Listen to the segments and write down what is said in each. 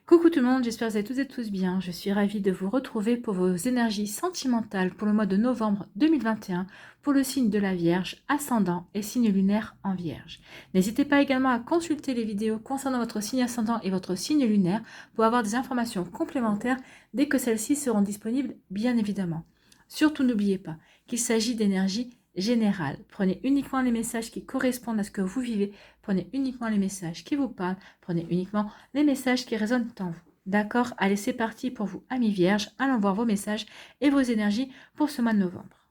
Coucou tout le monde, j'espère que vous allez toutes et tous bien. Je suis ravie de vous retrouver pour vos énergies sentimentales pour le mois de novembre 2021 pour le signe de la Vierge, ascendant et signe lunaire en Vierge. N'hésitez pas également à consulter les vidéos concernant votre signe ascendant et votre signe lunaire pour avoir des informations complémentaires dès que celles-ci seront disponibles, bien évidemment. Surtout n'oubliez pas qu'il s'agit d'énergie générale. Prenez uniquement les messages qui correspondent à ce que vous vivez, prenez uniquement les messages qui vous parlent, prenez uniquement les messages qui résonnent en vous. D'accord? Allez, c'est parti pour vous, amis vierges. Allons voir vos messages et vos énergies pour ce mois de novembre.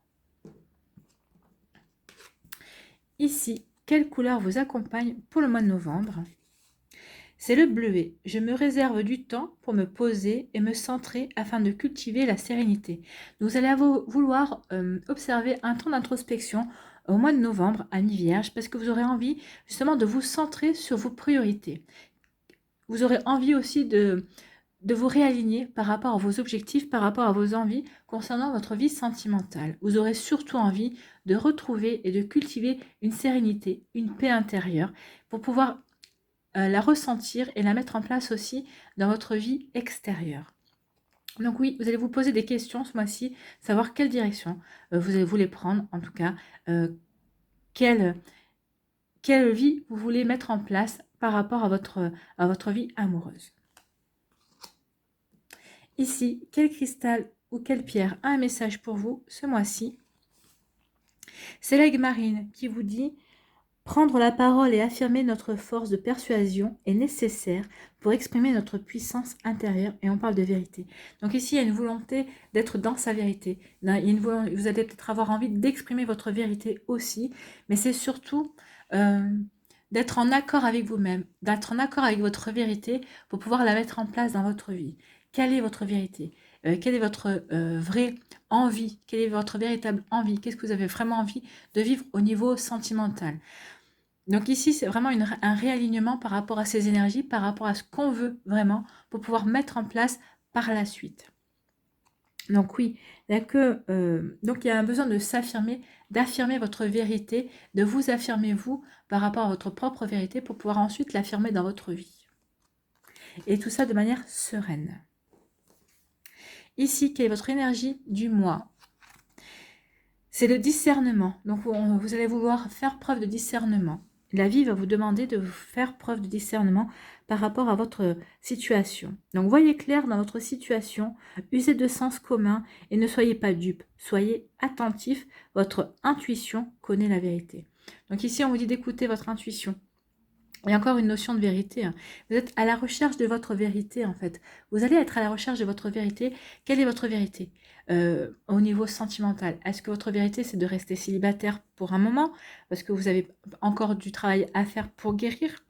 Ici, quelle couleur vous accompagne pour le mois de novembre? C'est le bleuet. Je me réserve du temps pour me poser et me centrer afin de cultiver la sérénité. Vous allez vouloir observer un temps d'introspection au mois de novembre, amis vierges, parce que vous aurez envie justement de vous centrer sur vos priorités. Vous aurez envie aussi de vous réaligner par rapport à vos objectifs, par rapport à vos envies concernant votre vie sentimentale. Vous aurez surtout envie de retrouver et de cultiver une sérénité, une paix intérieure pour pouvoir la ressentir et la mettre en place aussi dans votre vie extérieure. Donc oui, vous allez vous poser des questions ce mois-ci, savoir quelle direction vous voulez prendre, en tout cas, quelle vie vous voulez mettre en place par rapport à votre vie amoureuse. Ici, quel cristal ou quelle pierre a un message pour vous ce mois-ci? C'est l'aigle marine qui vous dit « Prendre la parole et affirmer notre force de persuasion est nécessaire pour exprimer notre puissance intérieure. » Et on parle de vérité. Donc ici, il y a une volonté d'être dans sa vérité. Vous allez peut-être avoir envie d'exprimer votre vérité aussi, mais c'est surtout d'être en accord avec vous-même, d'être en accord avec votre vérité pour pouvoir la mettre en place dans votre vie. Quelle est votre vérité? Quelle est votre vraie envie? Quelle est votre véritable envie? Qu'est-ce que vous avez vraiment envie de vivre au niveau sentimental? Donc ici, c'est vraiment un réalignement par rapport à ces énergies, par rapport à ce qu'on veut vraiment pour pouvoir mettre en place par la suite. Donc oui, donc il y a un besoin de s'affirmer, d'affirmer votre vérité, de vous affirmer vous par rapport à votre propre vérité pour pouvoir ensuite l'affirmer dans votre vie. Et tout ça de manière sereine. Ici, quelle est votre énergie du mois? C'est le discernement. Donc vous allez vouloir faire preuve de discernement. La vie va vous demander de faire preuve de discernement par rapport à votre situation. Donc voyez clair dans votre situation, usez de sens commun et ne soyez pas dupe. Soyez attentif, votre intuition connaît la vérité. Donc ici on vous dit d'écouter votre intuition. Il y a encore une notion de vérité. Vous êtes à la recherche de votre vérité en fait. Vous allez être à la recherche de votre vérité. Quelle est votre vérité au niveau sentimental? Est-ce que votre vérité c'est de rester célibataire pour un moment parce que vous avez encore du travail à faire pour guérir?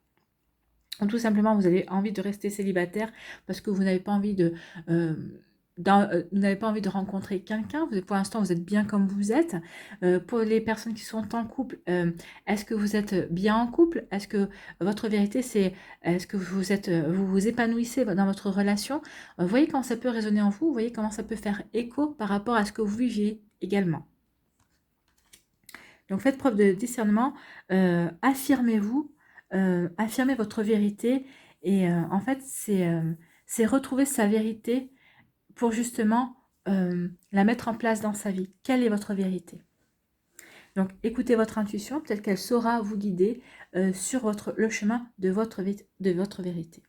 Ou tout simplement vous avez envie de rester célibataire parce que vous n'avez pas envie de... vous n'avez pas envie de rencontrer quelqu'un, pour l'instant vous êtes bien comme vous êtes. Pour les personnes qui sont en couple, est-ce que vous êtes bien en couple? Est-ce que votre vérité c'est, est-ce que vous vous épanouissez dans votre relation? Vous voyez comment ça peut résonner en vous, vous voyez comment ça peut faire écho par rapport à ce que vous vivez également. Donc faites preuve de discernement, affirmez-vous, affirmez votre vérité et en fait c'est retrouver sa vérité pour justement la mettre en place dans sa vie. Quelle est votre vérité? Donc, écoutez votre intuition, peut-être qu'elle saura vous guider sur le chemin de votre vérité.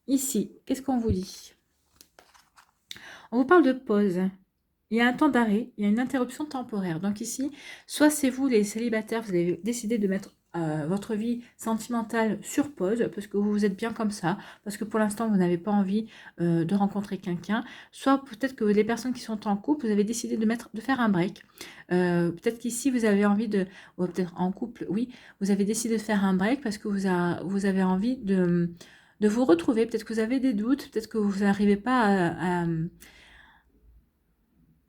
Ici, qu'est-ce qu'on vous dit? On vous parle de pause. Il y a un temps d'arrêt, il y a une interruption temporaire. Donc ici, soit c'est vous les célibataires, vous avez décidé de mettre votre vie sentimentale sur pause, parce que vous êtes bien comme ça, parce que pour l'instant vous n'avez pas envie de rencontrer quelqu'un, soit peut-être que les personnes qui sont en couple, vous avez décidé de faire un break. Peut-être qu'ici vous avez envie de, ou peut-être en couple, oui, vous avez décidé de faire un break parce que vous avez envie de vous retrouver. Peut-être que vous avez des doutes, peut-être que vous n'arrivez pas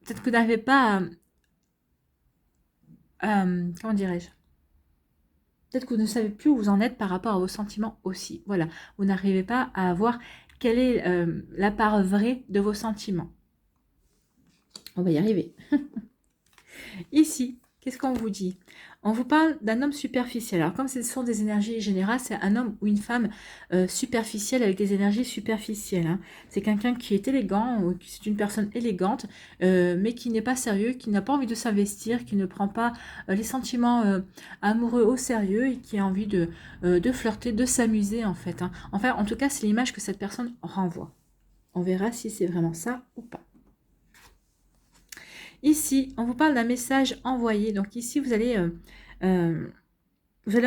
peut-être que vous n'arrivez pas comment dirais-je? Peut-être que vous ne savez plus où vous en êtes par rapport à vos sentiments aussi. Voilà, vous n'arrivez pas à voir quelle est la part vraie de vos sentiments. On va y arriver. Ici, qu'est-ce qu'on vous dit? On vous parle d'un homme superficiel. Alors comme ce sont des énergies générales, c'est un homme ou une femme superficielle avec des énergies superficielles. Hein. C'est quelqu'un qui est élégant, ou c'est une personne élégante, mais qui n'est pas sérieux, qui n'a pas envie de s'investir, qui ne prend pas les sentiments amoureux au sérieux et qui a envie de flirter, de s'amuser en fait. Hein. Enfin, en tout cas, c'est l'image que cette personne renvoie. On verra si c'est vraiment ça ou pas. Ici, on vous parle d'un message envoyé. Donc ici, vous allez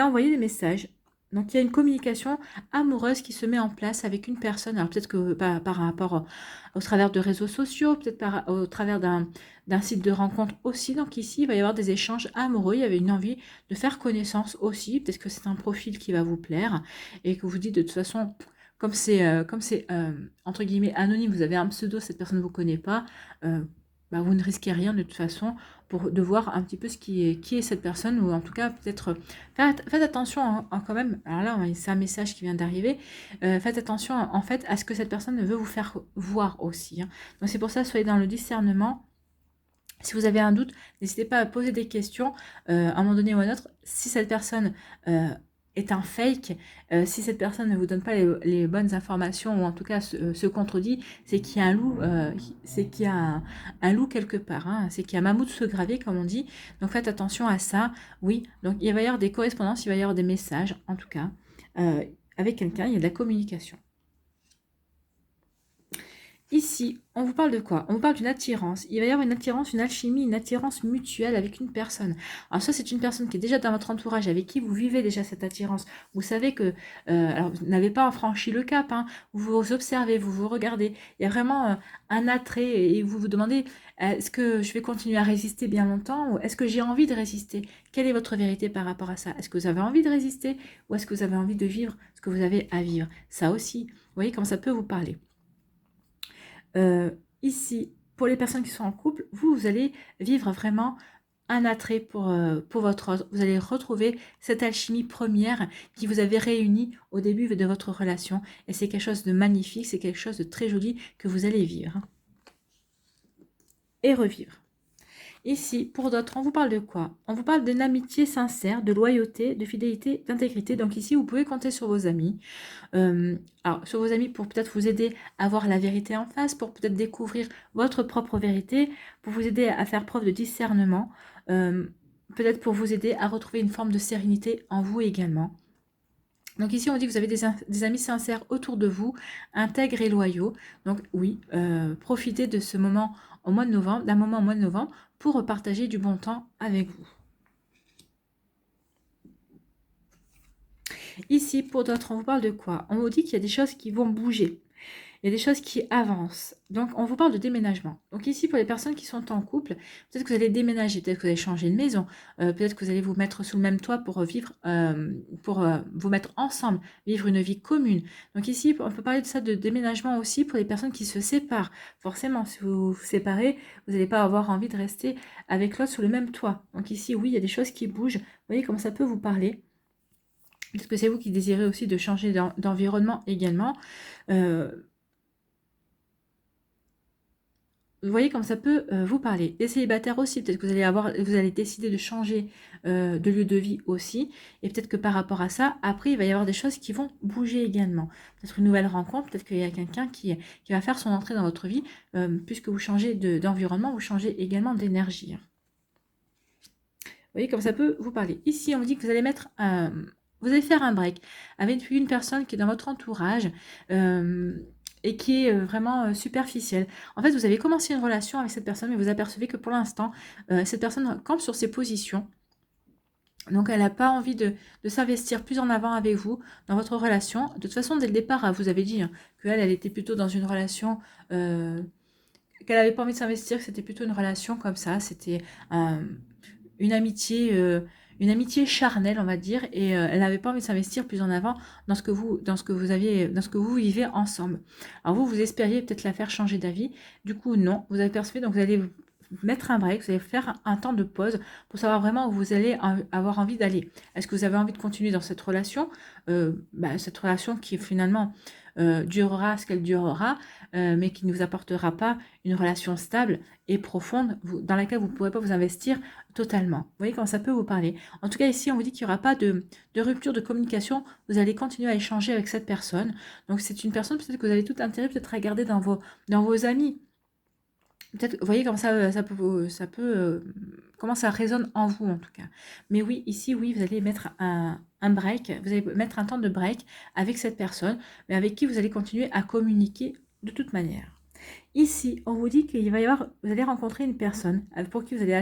envoyer des messages. Donc il y a une communication amoureuse qui se met en place avec une personne. Alors peut-être que par rapport au travers de réseaux sociaux, peut-être au travers d'un site de rencontre aussi. Donc ici, il va y avoir des échanges amoureux. Il y avait une envie de faire connaissance aussi. Peut-être que c'est un profil qui va vous plaire et que vous dites de toute façon, comme c'est entre guillemets anonyme, vous avez un pseudo, cette personne ne vous connaît pas. Bah, vous ne risquez rien de toute façon de voir un petit peu qui est cette personne, ou en tout cas peut-être faites attention quand même. Alors là c'est un message qui vient d'arriver, faites attention en fait à ce que cette personne veut vous faire voir aussi. Hein. Donc c'est pour ça, soyez dans le discernement. Si vous avez un doute, n'hésitez pas à poser des questions à un moment donné ou à un autre. Si cette personne est un fake, si cette personne ne vous donne pas les bonnes informations, ou en tout cas se contredit, c'est qu'il y a un loup, c'est qu'il y a un loup quelque part, hein, c'est qu'il y a un mammouth se graver, comme on dit. Donc faites attention à ça. Oui, donc il va y avoir des correspondances, il va y avoir des messages, en tout cas, avec quelqu'un, il y a de la communication. Ici, on vous parle de quoi? On vous parle d'une attirance. Il va y avoir une attirance, une alchimie, une attirance mutuelle avec une personne. Alors ça, c'est une personne qui est déjà dans votre entourage, avec qui vous vivez déjà cette attirance. Vous savez que, alors vous n'avez pas franchi le cap, hein, vous vous observez, vous vous regardez. Il y a vraiment un attrait et vous vous demandez, est-ce que je vais continuer à résister bien longtemps, ou est-ce que j'ai envie de résister? Quelle est votre vérité par rapport à ça? Est-ce que vous avez envie de résister, ou est-ce que vous avez envie de vivre ce que vous avez à vivre? Ça aussi, vous voyez comment ça peut vous parler. Ici, pour les personnes qui sont en couple, vous allez vivre vraiment un attrait pour votre autre. Vous allez retrouver cette alchimie première qui vous avait réuni au début de votre relation. Et c'est quelque chose de magnifique, c'est quelque chose de très joli que vous allez vivre. Et revivre. Ici, pour d'autres, on vous parle de quoi? On vous parle d'une amitié sincère, de loyauté, de fidélité, d'intégrité. Donc ici, vous pouvez compter sur vos amis. Alors, sur vos amis pour peut-être vous aider à voir la vérité en face, pour peut-être découvrir votre propre vérité, pour vous aider à faire preuve de discernement, peut-être pour vous aider à retrouver une forme de sérénité en vous également. Donc ici, on dit que vous avez des amis sincères autour de vous, intègres et loyaux. Donc oui, profitez de ce moment au mois de novembre, d'un moment au mois de novembre, pour partager du bon temps avec vous. Ici, pour d'autres, on vous parle de quoi? On vous dit qu'il y a des choses qui vont bouger. Il y a des choses qui avancent. Donc, on vous parle de déménagement. Donc ici, pour les personnes qui sont en couple, peut-être que vous allez déménager, peut-être que vous allez changer de maison, peut-être que vous allez vous mettre sous le même toit pour vivre, vous mettre ensemble, vivre une vie commune. Donc ici, on peut parler de ça, de déménagement aussi pour les personnes qui se séparent. Forcément, si vous vous séparez, vous n'allez pas avoir envie de rester avec l'autre sous le même toit. Donc ici, oui, il y a des choses qui bougent. Vous voyez comment ça peut vous parler. Est-ce que c'est vous qui désirez aussi de changer d'environnement également? Vous voyez comme ça peut vous parler. Les célibataires aussi, peut-être que vous allez décider de changer de lieu de vie aussi. Et peut-être que par rapport à ça, après, il va y avoir des choses qui vont bouger également. Peut-être une nouvelle rencontre, peut-être qu'il y a quelqu'un qui va faire son entrée dans votre vie. Puisque vous changez d'environnement, vous changez également d'énergie. Vous voyez comme ça peut vous parler. Ici, on vous dit que vous allez vous allez faire un break avec une personne qui est dans votre entourage et qui est vraiment superficielle. En fait, vous avez commencé une relation avec cette personne, mais vous apercevez que pour l'instant, cette personne campe sur ses positions. Donc, elle n'a pas envie de s'investir plus en avant avec vous dans votre relation. De toute façon, dès le départ, vous avez dit qu'elle était plutôt dans une relation... qu'elle n'avait pas envie de s'investir, que c'était plutôt une relation comme ça. C'était une amitié charnelle, on va dire, et elle n'avait pas envie de s'investir plus en avant dans ce que vous vivez ensemble. Alors vous espériez peut-être la faire changer d'avis, du coup non, vous avez perçu, donc vous allez mettre un break, vous allez faire un temps de pause pour savoir vraiment où vous allez avoir envie d'aller. Est-ce que vous avez envie de continuer dans cette relation, cette relation qui finalement durera ce qu'elle durera, mais qui ne vous apportera pas une relation stable et profonde dans laquelle vous ne pourrez pas vous investir totalement. Vous voyez comment ça peut vous parler. En tout cas, ici, on vous dit qu'il n'y aura pas de rupture de communication. Vous allez continuer à échanger avec cette personne. Donc, c'est une personne peut-être que vous avez tout intérêt peut-être à garder dans vos amis. Peut-être, vous voyez comment comment ça résonne en vous en tout cas. Mais oui, ici, oui, vous allez mettre un break, vous allez mettre un temps de break avec cette personne, mais avec qui vous allez continuer à communiquer de toute manière. Ici, on vous dit qu'il va y avoir, vous allez rencontrer une personne pour qui vous allez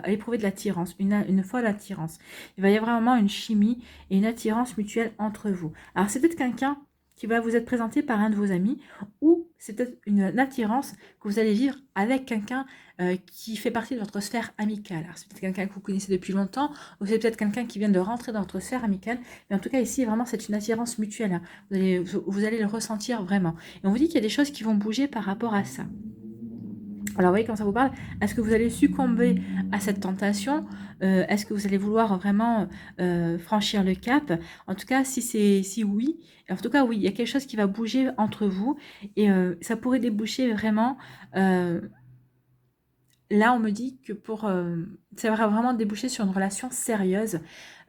éprouver de l'attirance, une folle attirance. Il va y avoir vraiment une chimie et une attirance mutuelle entre vous. Alors, c'est peut-être quelqu'un qui va vous être présenté par un de vos amis, ou c'est peut-être une attirance que vous allez vivre avec quelqu'un qui fait partie de votre sphère amicale. Alors, c'est peut-être quelqu'un que vous connaissez depuis longtemps, ou c'est peut-être quelqu'un qui vient de rentrer dans votre sphère amicale, mais en tout cas ici, vraiment, c'est une attirance mutuelle. Hein. Vous allez le ressentir vraiment. Et on vous dit qu'il y a des choses qui vont bouger par rapport à ça. Alors, vous voyez comment ça vous parle. Est-ce que vous allez succomber à cette tentation? Est-ce que vous allez vouloir vraiment franchir le cap? En tout cas, si oui, en tout cas, oui, il y a quelque chose qui va bouger entre vous et ça pourrait déboucher vraiment. Là, on me dit que ça va vraiment déboucher sur une relation sérieuse.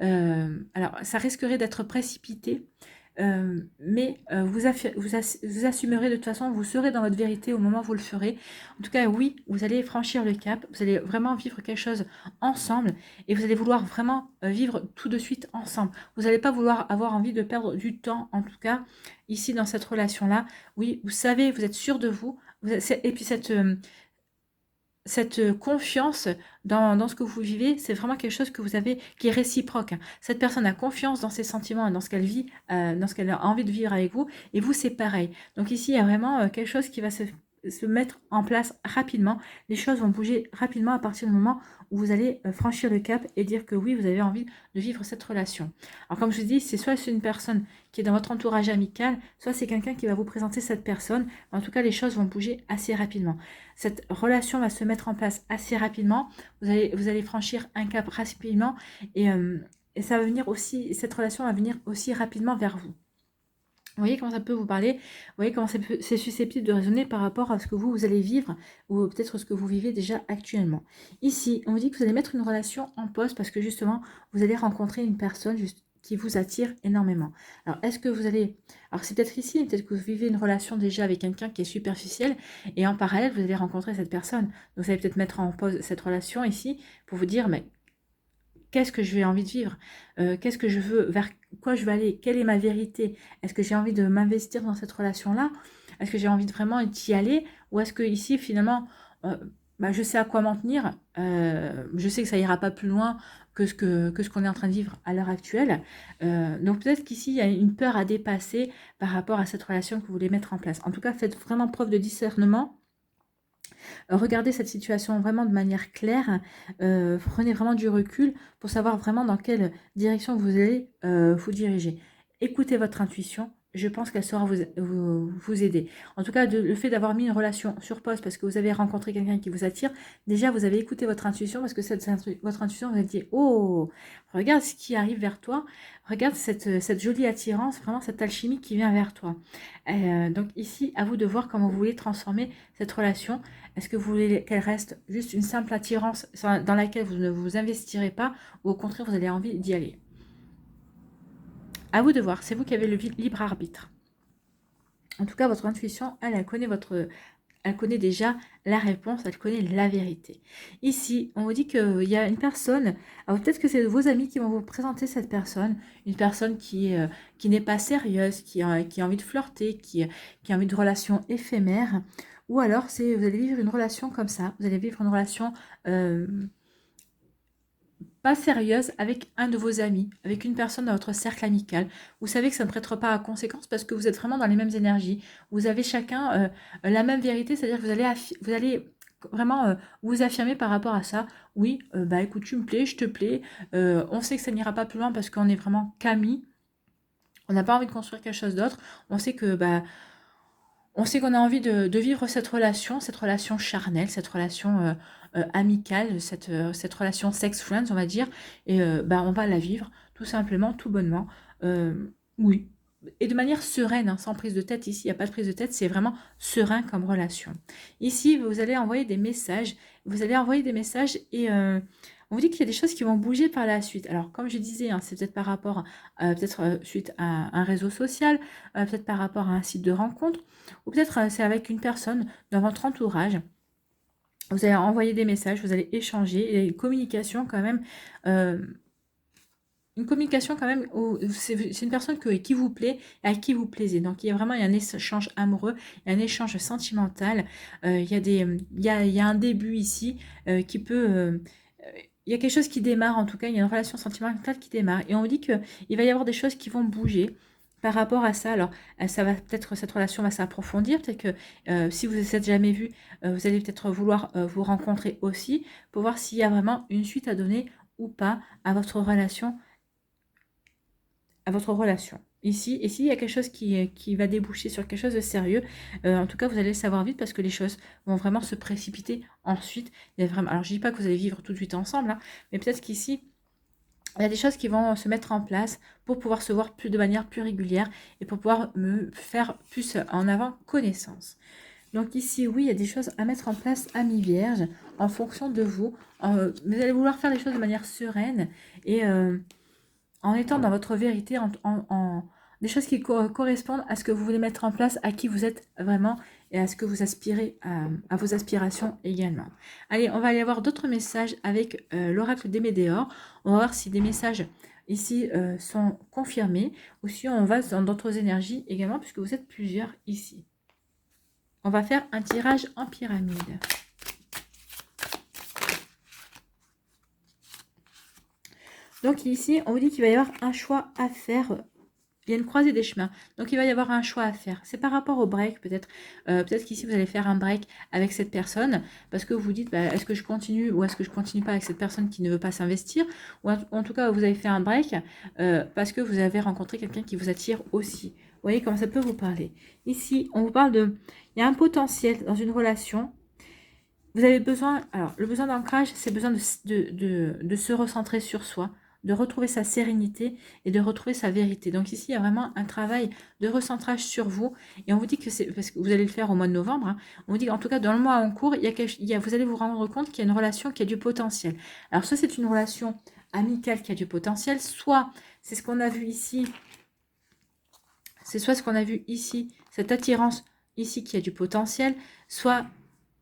Alors, ça risquerait d'être précipité. Mais vous assumerez de toute façon, vous serez dans votre vérité au moment où vous le ferez. En tout cas, oui, vous allez franchir le cap, vous allez vraiment vivre quelque chose ensemble et vous allez vouloir vraiment vivre tout de suite ensemble. Vous n'allez pas vouloir avoir envie de perdre du temps, en tout cas, ici dans cette relation-là. Oui, vous savez, vous êtes sûr de vous. Et puis cette confiance dans ce que vous vivez, c'est vraiment quelque chose que vous avez qui est réciproque. Cette personne a confiance dans ses sentiments et dans ce qu'elle vit, dans ce qu'elle a envie de vivre avec vous, et vous, c'est pareil. Donc ici, il y a vraiment quelque chose qui va se mettre en place rapidement. Les choses vont bouger rapidement à partir du moment où vous allez franchir le cap et dire que oui, vous avez envie de vivre cette relation. Alors comme je vous dis, c'est soit c'est une personne qui est dans votre entourage amical, soit c'est quelqu'un qui va vous présenter cette personne. En tout cas, les choses vont bouger assez rapidement. Cette relation va se mettre en place assez rapidement. Vous allez franchir un cap rapidement et ça va venir aussi, cette relation va venir aussi rapidement vers vous. Vous voyez comment ça peut vous parler, vous voyez comment c'est susceptible de résonner par rapport à ce que vous allez vivre ou peut-être ce que vous vivez déjà actuellement. Ici, on vous dit que vous allez mettre une relation en pause parce que justement, vous allez rencontrer une personne qui vous attire énormément. Alors, est-ce que vous allez... Alors, c'est peut-être ici, peut-être que vous vivez une relation déjà avec quelqu'un qui est superficiel et en parallèle, vous allez rencontrer cette personne. Donc, vous allez peut-être mettre en pause cette relation ici pour vous dire, mais qu'est-ce que j'ai envie de vivre? Qu'est-ce que je veux? Vers quoi je veux aller? Quelle est ma vérité? Est-ce que j'ai envie de m'investir dans cette relation-là? Est-ce que j'ai envie de vraiment d'y aller? Ou est-ce que ici, finalement, je sais à quoi m'en tenir? Je sais que ça ira pas plus loin que ce qu'on est en train de vivre à l'heure actuelle. Donc peut-être qu'ici, il y a une peur à dépasser par rapport à cette relation que vous voulez mettre en place. En tout cas, faites vraiment preuve de discernement. Regardez cette situation vraiment de manière claire, prenez vraiment du recul pour savoir vraiment dans quelle direction vous allez vous diriger. Écoutez votre intuition, je pense qu'elle saura vous aider. En tout cas, le fait d'avoir mis une relation sur pause parce que vous avez rencontré quelqu'un qui vous attire, déjà vous avez écouté votre intuition parce que votre intuition vous a dit « Oh, regarde ce qui arrive vers toi, regarde cette jolie attirance, vraiment cette alchimie qui vient vers toi. » Donc ici, à vous de voir comment vous voulez transformer cette relation. Est-ce que vous voulez qu'elle reste juste une simple attirance dans laquelle vous ne vous investirez pas ou au contraire vous avez envie d'y aller? À vous de voir, c'est vous qui avez le libre arbitre. En tout cas, votre intuition, elle connaît déjà la réponse, elle connaît la vérité. Ici, on vous dit qu'il y a une personne, alors peut-être que c'est vos amis qui vont vous présenter cette personne, une personne qui n'est pas sérieuse, qui a envie de flirter, qui a envie de relations éphémères, ou alors vous allez vivre une relation comme ça, vous allez vivre une relation pas sérieuse avec un de vos amis, avec une personne dans votre cercle amical. Vous savez que ça ne prêtera pas à conséquence parce que vous êtes vraiment dans les mêmes énergies. Vous avez chacun la même vérité, c'est-à-dire que vous allez vraiment vous affirmer par rapport à ça. Oui, écoute, tu me plais, je te plais. On sait que ça n'ira pas plus loin parce qu'on est vraiment qu'amis. On n'a pas envie de construire quelque chose d'autre. On sait que on sait qu'on a envie de vivre cette relation charnelle, cette relation amicale, cette relation sex-friends, on va dire, et on va la vivre tout simplement, tout bonnement. Oui, et de manière sereine, hein, sans prise de tête. Ici, il n'y a pas de prise de tête, c'est vraiment serein comme relation. Ici, vous allez envoyer des messages, et on vous dit qu'il y a des choses qui vont bouger par la suite. Alors, comme je disais, hein, c'est peut-être par rapport, peut-être suite à un réseau social, peut-être par rapport à un site de rencontre, ou peut-être c'est avec une personne dans votre entourage. Vous allez envoyer des messages, vous allez échanger, et une communication quand même, c'est une personne qui vous plaît, et à qui vous plaisez. Donc il y a vraiment un échange amoureux, un échange sentimental. Il y a un début ici qui peut... il y a quelque chose qui démarre, en tout cas, il y a une relation sentimentale qui démarre. Et on vous dit qu'il va y avoir des choses qui vont bouger par rapport à ça. Alors, ça va peut-être, cette relation va s'approfondir. Peut-être que si vous ne vous êtes jamais vu, vous allez peut-être vouloir vous rencontrer aussi pour voir s'il y a vraiment une suite à donner ou pas à votre relation. Ici, et s'il y a quelque chose qui va déboucher sur quelque chose de sérieux, en tout cas, vous allez le savoir vite parce que les choses vont vraiment se précipiter ensuite. Il y a vraiment, alors, je ne dis pas que vous allez vivre tout de suite ensemble, hein, mais peut-être qu'ici, il y a des choses qui vont se mettre en place pour pouvoir se voir de manière plus régulière et pour pouvoir me faire plus en avant connaissance. Donc ici, oui, il y a des choses à mettre en place, amis vierges, en fonction de vous. Vous allez vouloir faire les choses de manière sereine et en étant dans votre vérité, des choses qui correspondent à ce que vous voulez mettre en place, à qui vous êtes vraiment et à ce que vous aspirez, à vos aspirations également. Allez, on va aller voir d'autres messages avec l'oracle des Médéors. On va voir si des messages ici sont confirmés ou si on va dans d'autres énergies également, puisque vous êtes plusieurs ici. On va faire un tirage en pyramide. Donc ici, on vous dit qu'il va y avoir un choix à faire. Il y a une croisée des chemins. Donc il va y avoir un choix à faire. C'est par rapport au break peut-être. Peut-être qu'ici, vous allez faire un break avec cette personne. Parce que vous vous dites, bah, est-ce que je continue ou est-ce que je continue pas avec cette personne qui ne veut pas s'investir. Ou en tout cas, vous avez fait un break parce que vous avez rencontré quelqu'un qui vous attire aussi. Vous voyez comment ça peut vous parler. Ici, on vous parle de... Il y a un potentiel dans une relation. Vous avez besoin... Alors, le besoin d'ancrage, c'est besoin de se recentrer sur soi, de retrouver sa sérénité et de retrouver sa vérité. Donc ici, il y a vraiment un travail de recentrage sur vous. Et on vous dit que c'est... Parce que vous allez le faire au mois de novembre. Hein, on vous dit qu'en tout cas, dans le mois en cours, vous allez vous rendre compte qu'il y a une relation qui a du potentiel. Alors, soit c'est une relation amicale qui a du potentiel, soit c'est ce qu'on a vu ici. C'est soit ce qu'on a vu ici, cette attirance ici qui a du potentiel, soit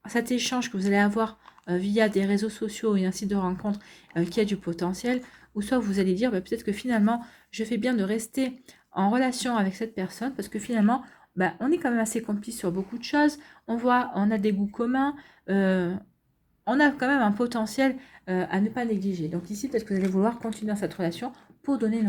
cet échange que vous allez avoir via des réseaux sociaux et un site de rencontre qui a du potentiel, ou soit vous allez dire peut-être que finalement je fais bien de rester en relation avec cette personne parce que finalement on est quand même assez complices sur beaucoup de choses, on a des goûts communs, on a quand même un potentiel à ne pas négliger. Donc ici peut-être que vous allez vouloir continuer dans cette relation pour donner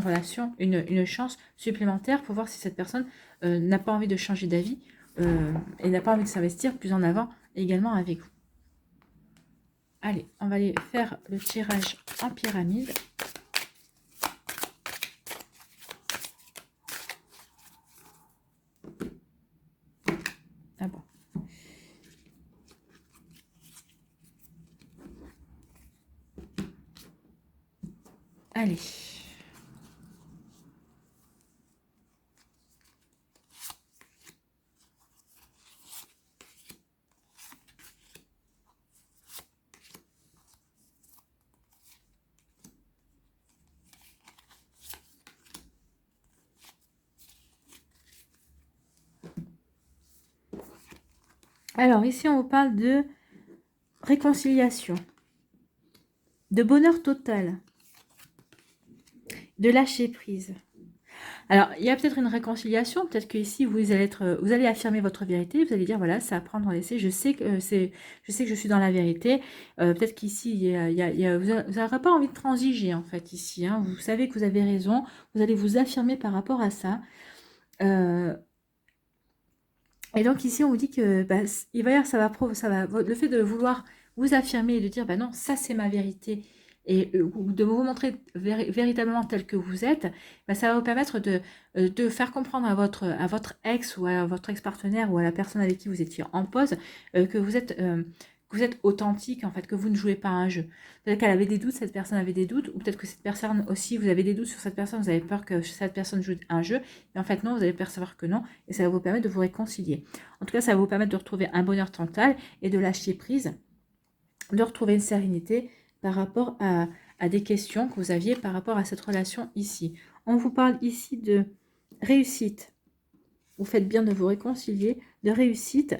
une chance supplémentaire pour voir si cette personne n'a pas envie de changer d'avis et n'a pas envie de s'investir plus en avant également avec vous. Allez, on va aller faire le tirage en pyramide. Ah bon. Allez. Alors, ici, on vous parle de réconciliation, de bonheur total, de lâcher prise. Alors, il y a peut-être une réconciliation, peut-être que ici vous allez affirmer votre vérité, vous allez dire, voilà, c'est à prendre en laisser, je sais que je suis dans la vérité, peut-être qu'ici, vous n'aurez pas envie de transiger, en fait, ici, hein, vous savez que vous avez raison, vous allez vous affirmer par rapport à ça, et donc ici, on vous dit que il va y avoir, le fait de vouloir vous affirmer et de dire, non, ça c'est ma vérité, et de vous montrer véritablement tel que vous êtes, ça va vous permettre de faire comprendre à votre ex ou à votre ex-partenaire ou à la personne avec qui vous étiez en pause que vous êtes que vous êtes authentique, en fait, que vous ne jouez pas à un jeu. Peut-être qu'elle avait des doutes, cette personne avait des doutes, ou peut-être que cette personne aussi, vous avez des doutes sur cette personne, vous avez peur que cette personne joue à un jeu, et en fait non, vous allez percevoir que non, et ça va vous permettre de vous réconcilier. En tout cas, ça va vous permettre de retrouver un bonheur total et de lâcher prise, de retrouver une sérénité par rapport à des questions que vous aviez par rapport à cette relation ici. On vous parle ici de réussite. Vous faites bien de vous réconcilier, de réussite.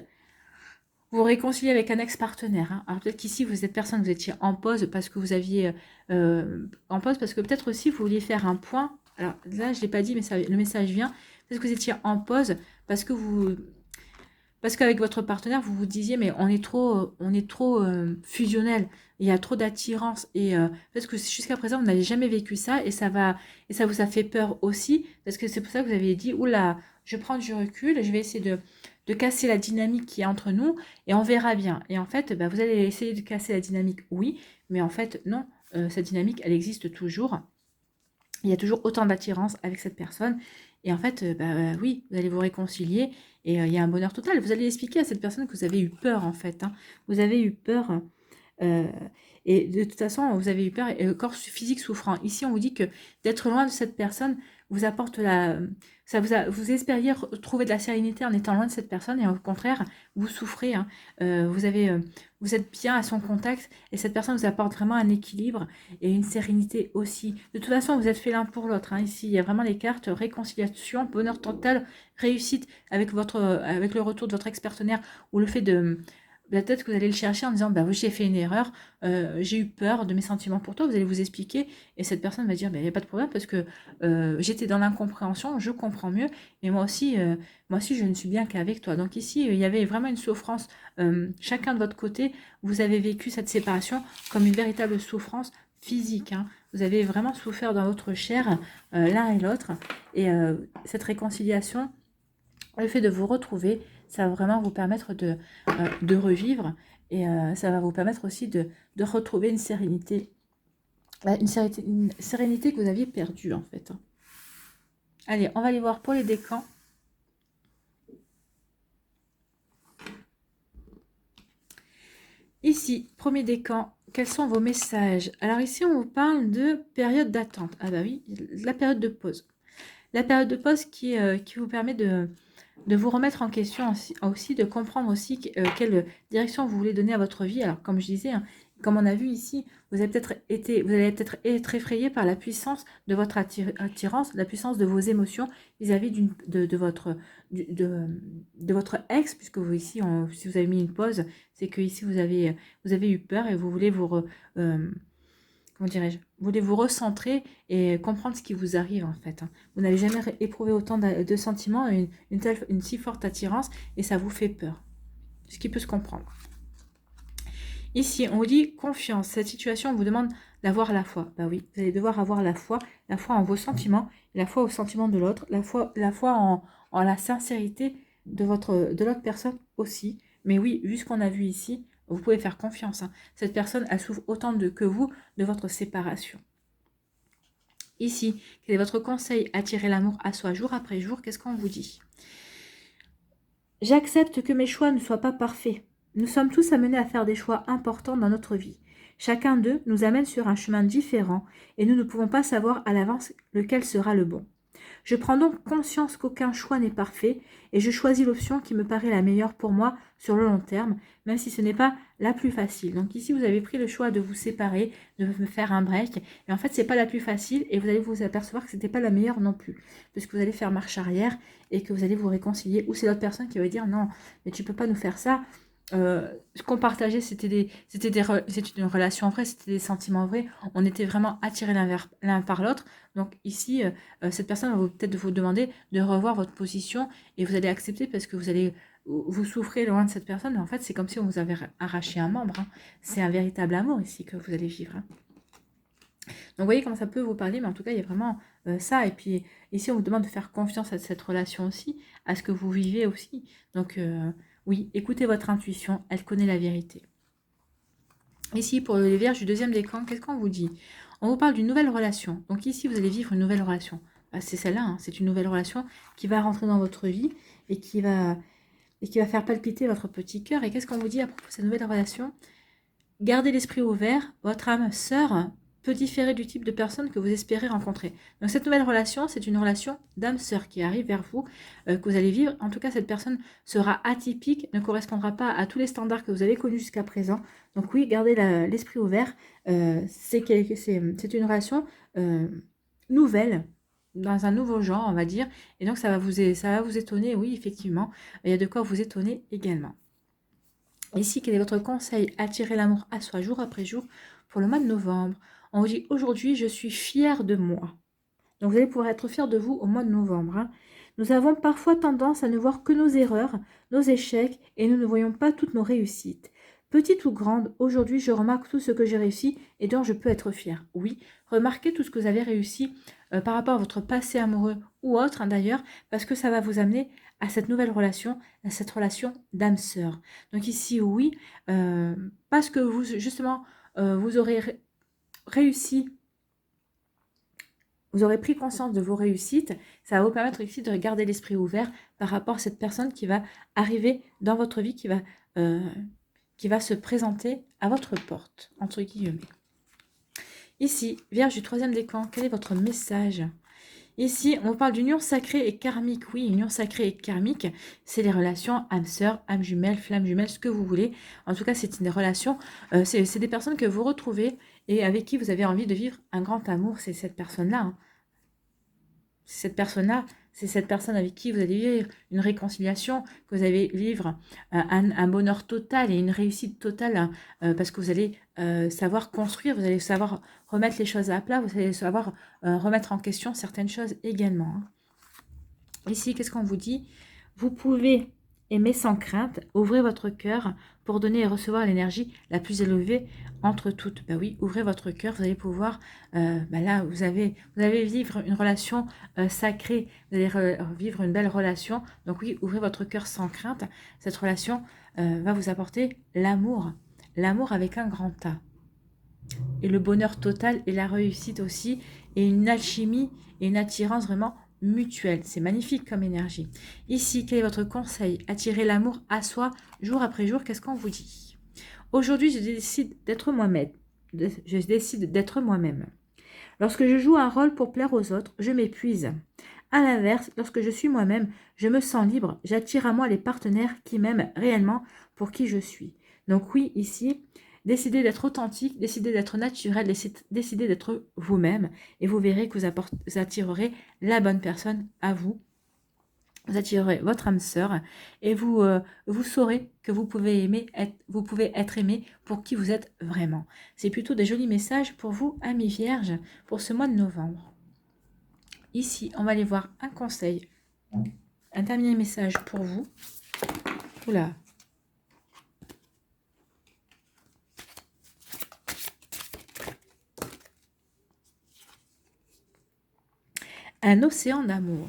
Vous vous réconciliez avec un ex-partenaire. Hein. Alors peut-être qu'ici, vous êtes personne, vous étiez en pause parce que vous aviez... en pause parce que peut-être aussi, vous vouliez faire un point. Alors là, je ne l'ai pas dit, mais ça, le message vient. Peut-être que vous étiez en pause parce que vous... Parce qu'avec votre partenaire, vous vous disiez, mais on est trop fusionnel, il y a trop d'attirance. Et parce que jusqu'à présent, vous n'avez jamais vécu ça, et ça vous a fait peur aussi, parce que c'est pour ça que vous avez dit, oula, je prends du recul, je vais essayer de casser la dynamique qui est entre nous, et on verra bien. Et en fait, bah, vous allez essayer de casser la dynamique, oui, mais en fait, non, cette dynamique, elle existe toujours. Il y a toujours autant d'attirance avec cette personne. Et en fait, oui, vous allez vous réconcilier et il y a un bonheur total. Vous allez expliquer à cette personne que vous avez eu peur, en fait. Hein. Vous avez eu peur. euh, et de toute façon, vous avez eu peur et le corps physique souffrant. Ici, on vous dit que d'être loin de cette personne vous apporte vous espériez trouver de la sérénité en étant loin de cette personne et au contraire, vous souffrez. Hein. Vous êtes bien à son contact et cette personne vous apporte vraiment un équilibre et une sérénité aussi. De toute façon, vous êtes fait l'un pour l'autre. Hein. Ici, il y a vraiment les cartes réconciliation, bonheur total, réussite avec le retour de votre ex-partenaire ou le fait de... Peut-être que vous allez le chercher en disant bah oui, j'ai fait une erreur, j'ai eu peur de mes sentiments pour toi, vous allez vous expliquer et cette personne va dire bah, il n'y a pas de problème parce que j'étais dans l'incompréhension, je comprends mieux et moi aussi je ne suis bien qu'avec toi. Donc ici il y avait vraiment une souffrance, chacun de votre côté, vous avez vécu cette séparation comme une véritable souffrance physique. Hein. Vous avez vraiment souffert dans votre chair l'un et l'autre et cette réconciliation, le fait de vous retrouver, ça va vraiment vous permettre de revivre et ça va vous permettre aussi de retrouver une sérénité, une sérénité que vous aviez perdue en fait. Allez, on va aller voir pour les décans. Ici, premier décan, quels sont vos messages? Alors ici, on vous parle de période d'attente. Ah bah oui, la période de pause. La période de pause qui vous permet de vous remettre en question aussi, de comprendre aussi quelle direction vous voulez donner à votre vie. Alors, comme je disais, hein, comme on a vu ici, vous allez peut-être être effrayé par la puissance de votre attirance, la puissance de vos émotions vis-à-vis de votre ex, puisque vous ici, si vous avez mis une pause, c'est que ici vous avez eu peur et vous voulez comment dirais-je, vous voulez vous recentrer et comprendre ce qui vous arrive en fait. Hein. Vous n'avez jamais éprouvé autant de sentiments, une si forte attirance et ça vous fait peur. Ce qui peut se comprendre. Ici, on vous dit confiance. Cette situation vous demande d'avoir la foi. Bah oui, vous allez devoir avoir la foi en vos sentiments, la foi aux sentiments de l'autre, la foi en la sincérité de l'autre personne aussi. Mais oui, vu ce qu'on a vu ici, vous pouvez faire confiance. Hein. Cette personne, elle souffre autant que vous de votre séparation. Ici, quel est votre conseil? Attirer l'amour à soi jour après jour. Qu'est-ce qu'on vous dit? J'accepte que mes choix ne soient pas parfaits. Nous sommes tous amenés à faire des choix importants dans notre vie. Chacun d'eux nous amène sur un chemin différent et nous ne pouvons pas savoir à l'avance lequel sera le bon. Je prends donc conscience qu'aucun choix n'est parfait et je choisis l'option qui me paraît la meilleure pour moi sur le long terme, même si ce n'est pas la plus facile. Donc ici, vous avez pris le choix de vous séparer, de me faire un break. Et en fait, c'est pas la plus facile et vous allez vous apercevoir que ce n'était pas la meilleure non plus. Puisque vous allez faire marche arrière et que vous allez vous réconcilier. Ou c'est l'autre personne qui va dire non, mais tu peux pas nous faire ça. Ce qu'on partageait, c'était une relation vraie, c'était des sentiments vrais. On était vraiment attirés l'un par l'autre. Donc ici, cette personne va peut-être vous demander de revoir votre position et vous allez accepter parce que vous souffrez loin de cette personne. Mais en fait, c'est comme si on vous avait arraché un membre. Hein. C'est un véritable amour ici que vous allez vivre. Hein. Donc vous voyez comment ça peut vous parler, mais en tout cas, il y a vraiment ça. Et puis ici, on vous demande de faire confiance à cette relation aussi, à ce que vous vivez aussi. Donc... oui, écoutez votre intuition, elle connaît la vérité. Ici, pour les vierges du deuxième décan, qu'est-ce qu'on vous dit? On vous parle d'une nouvelle relation. Donc ici, vous allez vivre une nouvelle relation. Bah, c'est celle-là, hein. C'est une nouvelle relation qui va rentrer dans votre vie et qui va et qui va faire palpiter votre petit cœur. Et qu'est-ce qu'on vous dit à propos de cette nouvelle relation? Gardez l'esprit ouvert, votre âme sœur peut différer du type de personne que vous espérez rencontrer. Donc cette nouvelle relation, c'est une relation d'âme sœur qui arrive vers vous, que vous allez vivre. En tout cas, cette personne sera atypique, ne correspondra pas à tous les standards que vous avez connus jusqu'à présent. Donc oui, gardez l'esprit ouvert. C'est une relation nouvelle, dans un nouveau genre, on va dire. Et donc ça va vous étonner, oui, effectivement. Il y a de quoi vous étonner également. Ici, quel est votre conseil? Attirer l'amour à soi jour après jour pour le mois de novembre. On vous dit aujourd'hui, je suis fière de moi. Donc vous allez pouvoir être fier de vous au mois de novembre. Hein. Nous avons parfois tendance à ne voir que nos erreurs, nos échecs, et nous ne voyons pas toutes nos réussites. Petite ou grande, aujourd'hui je remarque tout ce que j'ai réussi et dont je peux être fière. Oui, remarquez tout ce que vous avez réussi par rapport à votre passé amoureux ou autre hein, d'ailleurs, parce que ça va vous amener à cette nouvelle relation, à cette relation d'âme sœur. Donc ici, oui, parce que vous, justement, vous aurez réussi, vous aurez pris conscience de vos réussites, ça va vous permettre ici de garder l'esprit ouvert par rapport à cette personne qui va arriver dans votre vie, qui va se présenter à votre porte, entre guillemets. Ici, Vierge du troisième décan, quel est votre message? Ici, on parle d'union sacrée et karmique. Oui, union sacrée et karmique, c'est les relations âme sœur, âme jumelle, flamme jumelle, ce que vous voulez. En tout cas, c'est une relation, c'est des personnes que vous retrouvez et avec qui vous avez envie de vivre un grand amour. C'est cette personne-là. Hein. C'est cette personne avec qui vous allez vivre une réconciliation, que vous allez vivre un bonheur total et une réussite totale, parce que vous allez savoir construire, vous allez savoir remettre les choses à plat, vous allez savoir remettre en question certaines choses également. Hein. Ici, qu'est-ce qu'on vous dit? Vous pouvez aimer sans crainte, ouvrez votre cœur pour donner et recevoir l'énergie la plus élevée entre toutes. Ben oui, ouvrez votre cœur, vous allez pouvoir, là, vous allez vivre une relation sacrée, vous allez vivre une belle relation. Donc oui, ouvrez votre cœur sans crainte. Cette relation va vous apporter l'amour avec un grand A. Et le bonheur total et la réussite aussi, et une alchimie et une attirance vraiment mutuelle. C'est magnifique comme énergie. Ici, quel est votre conseil? Attirer l'amour à soi jour après jour. Qu'est-ce qu'on vous dit? Aujourd'hui, je décide d'être moi-même. Lorsque je joue un rôle pour plaire aux autres, je m'épuise. À l'inverse, lorsque je suis moi-même, je me sens libre. J'attire à moi les partenaires qui m'aiment réellement pour qui je suis. Donc oui, ici, décidez d'être authentique, décidez d'être naturel, décidez d'être vous-même et vous verrez que vous attirerez la bonne personne à vous. Vous attirerez votre âme sœur et vous saurez que vous pouvez être aimé pour qui vous êtes vraiment. C'est plutôt des jolis messages pour vous, amis vierges, pour ce mois de novembre. Ici, on va aller voir un conseil, un dernier message pour vous. Oula. Un océan d'amour.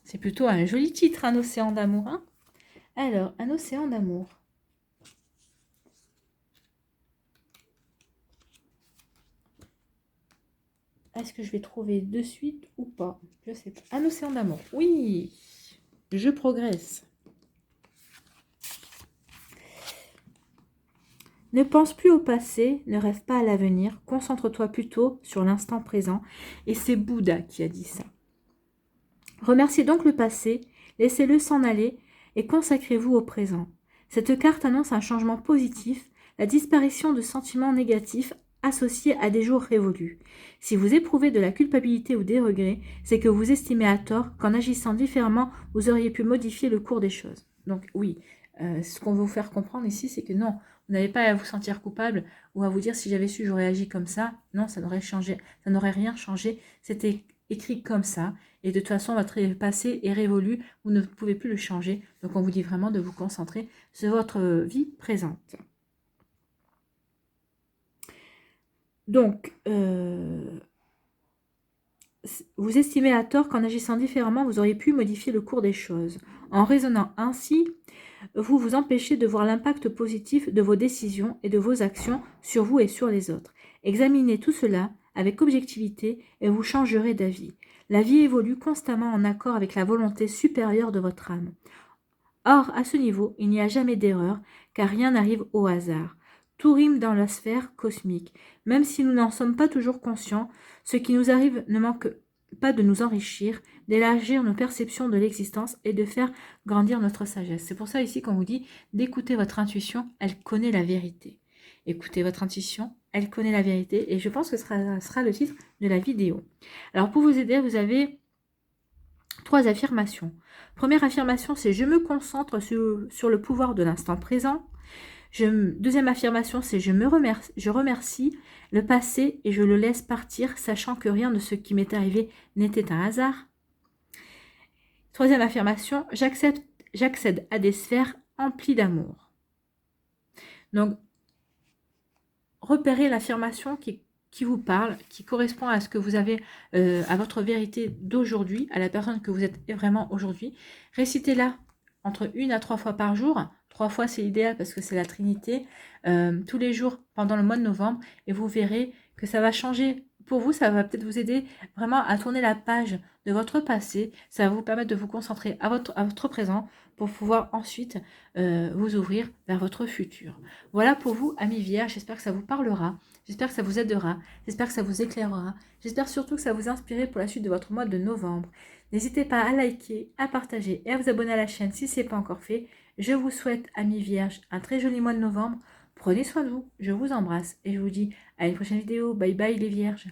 C'est plutôt un joli titre, un océan d'amour. Hein? Alors, un océan d'amour. Est-ce que je vais trouver de suite ou pas? Je sais pas. Un océan d'amour. Oui, je progresse. Ne pense plus au passé, ne rêve pas à l'avenir, concentre-toi plutôt sur l'instant présent. Et c'est Bouddha qui a dit ça. Remerciez donc le passé, laissez-le s'en aller et consacrez-vous au présent. Cette carte annonce un changement positif, la disparition de sentiments négatifs associés à des jours révolus. Si vous éprouvez de la culpabilité ou des regrets, c'est que vous estimez à tort qu'en agissant différemment, vous auriez pu modifier le cours des choses. Donc oui, ce qu'on veut vous faire comprendre ici, c'est que non, vous n'avez pas à vous sentir coupable ou à vous dire si j'avais su, j'aurais agi comme ça. Non, ça n'aurait rien changé. C'était écrit comme ça. Et de toute façon, votre passé est révolu. Vous ne pouvez plus le changer. Donc, on vous dit vraiment de vous concentrer sur votre vie présente. Donc, vous estimez à tort qu'en agissant différemment, vous auriez pu modifier le cours des choses. En raisonnant ainsi, vous vous empêchez de voir l'impact positif de vos décisions et de vos actions sur vous et sur les autres. Examinez tout cela avec objectivité et vous changerez d'avis. La vie évolue constamment en accord avec la volonté supérieure de votre âme. Or, à ce niveau, il n'y a jamais d'erreur, car rien n'arrive au hasard. Tout rime dans la sphère cosmique. Même si nous n'en sommes pas toujours conscients, ce qui nous arrive ne manque pas de nous enrichir, d'élargir nos perceptions de l'existence et de faire grandir notre sagesse. C'est pour ça ici qu'on vous dit d'écouter votre intuition, elle connaît la vérité. Écoutez votre intuition, elle connaît la vérité, et je pense que ce sera le titre de la vidéo. Alors pour vous aider, vous avez 3 affirmations. Première affirmation, c'est « Je me concentre sur le pouvoir de l'instant présent ». Deuxième affirmation, c'est « Je remercie le passé et je le laisse partir, sachant que rien de ce qui m'est arrivé n'était un hasard ». Troisième affirmation, « J'accède à des sphères emplies d'amour ». Donc, repérez l'affirmation qui vous parle, qui correspond à ce que vous avez, à votre vérité d'aujourd'hui, à la personne que vous êtes vraiment aujourd'hui. Récitez-la entre 1 à 3 fois par jour. 3 fois, c'est idéal parce que c'est la Trinité. Tous les jours pendant le mois de novembre. Et vous verrez que ça va changer. Pour vous, ça va peut-être vous aider vraiment à tourner la page de votre passé. Ça va vous permettre de vous concentrer à votre présent pour pouvoir ensuite vous ouvrir vers votre futur. Voilà pour vous, amis vierges. J'espère que ça vous parlera. J'espère que ça vous aidera, j'espère que ça vous éclairera, j'espère surtout que ça vous inspirera pour la suite de votre mois de novembre. N'hésitez pas à liker, à partager et à vous abonner à la chaîne si ce n'est pas encore fait. Je vous souhaite, amis vierges, un très joli mois de novembre. Prenez soin de vous, je vous embrasse et je vous dis à une prochaine vidéo. Bye bye les vierges.